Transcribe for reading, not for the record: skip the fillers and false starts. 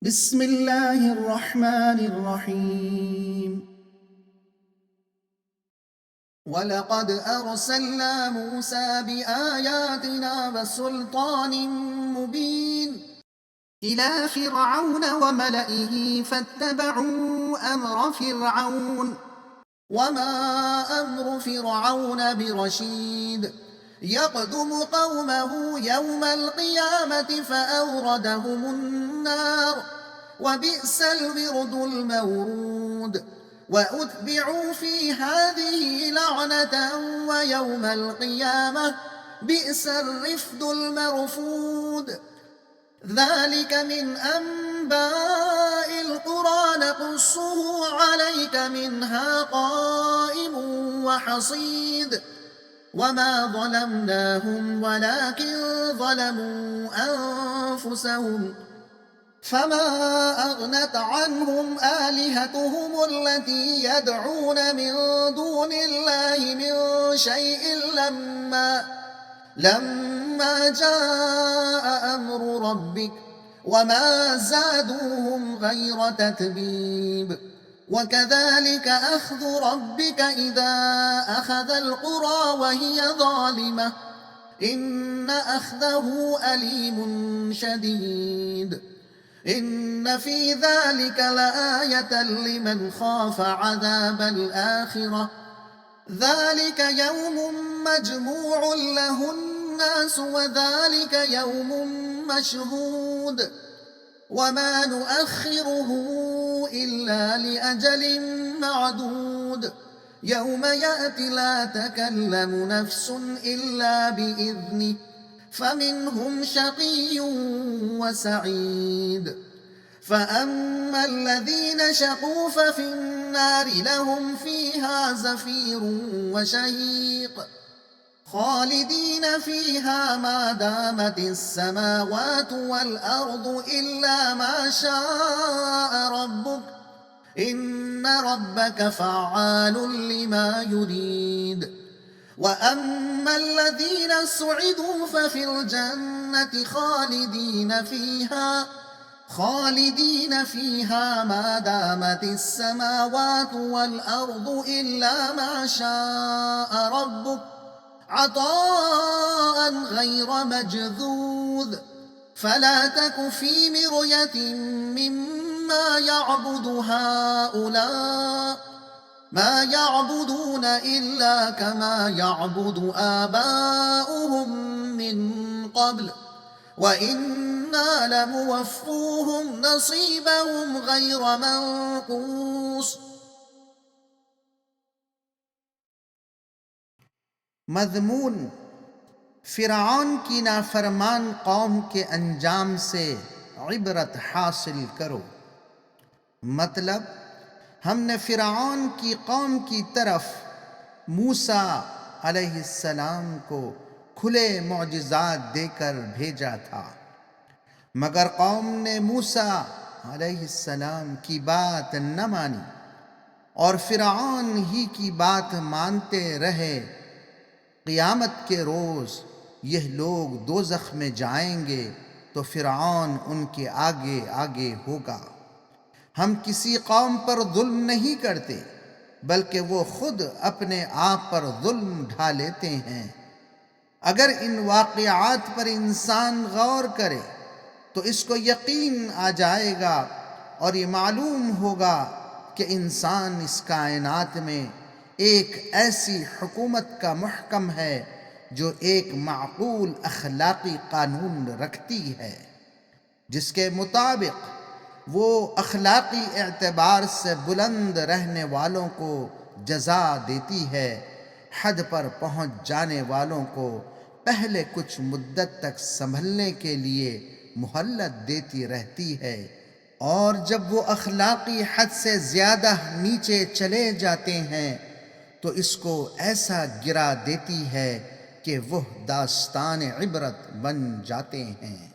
بسم الله الرحمن الرحيم. ولقد أرسلنا موسى بآياتنا وسلطان مبين إلى فرعون وملئه فاتبعوا أمر فرعون وما أمر فرعون برشيد يقدم قومه يوم القيامة فأوردهم النار وبئس الورد المورود وأتبعوا في هذه لعنة ويوم القيامة بئس الرفد المرفود. ذلك من أنباء القرى نقصه عليك منها قائم وحصيد وما ظلمناهم ولكن ظلموا أنفسهم فما أغنت عنهم آلهتهم التي يدعون من دون الله من شيء لما جاء أمر ربك وما زادوهم غير تتبيب. وكذلك أخذ ربك إذا أخذ القرى وهي ظالمة إن أخذه أليم شديد. إن في ذلك لآية لمن خاف عذاب الآخرة ذلك يوم مجموع له الناس وذلك يوم مشهود وما نؤخره إلا لأجل معدود يوم يأتي لا تكلم نفس إلا بإذنه فمنهم شقي وسعيد. فأما الذين شقوا ففي النار لهم فيها زفير وشهيق خالدين فيها ما دامت السماوات والأرض إلا ما شاء ربك إن ربك فعال لما يريد. وأما الذين سعدوا ففي الجنة خالدين فيها ما دامت السماوات والأرض إلا ما شاء ربك عطاء غير مجذوذ فلا تك في مرية مما يعبد هؤلاء ما يعبدون إلا كما يعبد آباؤهم من قبل وإنا لموفوهم نصيبهم غير منقوص. मज़मून फ़िरऔन की नाफरमान कौम के अंजाम से इबरत हासिल करो। मतलब हमने फ़िरऔन की कौम की तरफ मूसा अलैहिस्सलाम को खुले मौजिज़ात देकर भेजा था, मगर कौम ने मूसा अलैहिस्सलाम की बात न मानी और फ़िरऔन ही की बात मानते रहे। क़ियामत के रोज़ यह लोग दोज़ख में जाएंगे तो फ़िरऔन उनके आगे आगे होगा। हम किसी कौम पर जुल्म नहीं करते बल्कि वो खुद अपने आप पर जुल्म ढा लेते हैं। अगर इन वाक़िआत पर इंसान गौर करे तो इसको यकीन आ जाएगा और ये मालूम होगा कि इंसान इस कायनात में एक ऐसी हुकूमत का मुहकम है जो एक माक़ूल अखलाक़ी कानून रखती है, जिसके मुताबिक वो अखलाक़ी एतबार से बुलंद रहने वालों को जज़ा देती है, हद पर पहुँच जाने वालों को पहले कुछ मुद्दत तक संभलने के लिए मोहल्लत देती रहती है, और जब वो अखलाक़ी हद से ज़्यादा नीचे चले जाते हैं तो इसको ऐसा गिरा देती है कि वह दास्तान इबरत बन जाते हैं।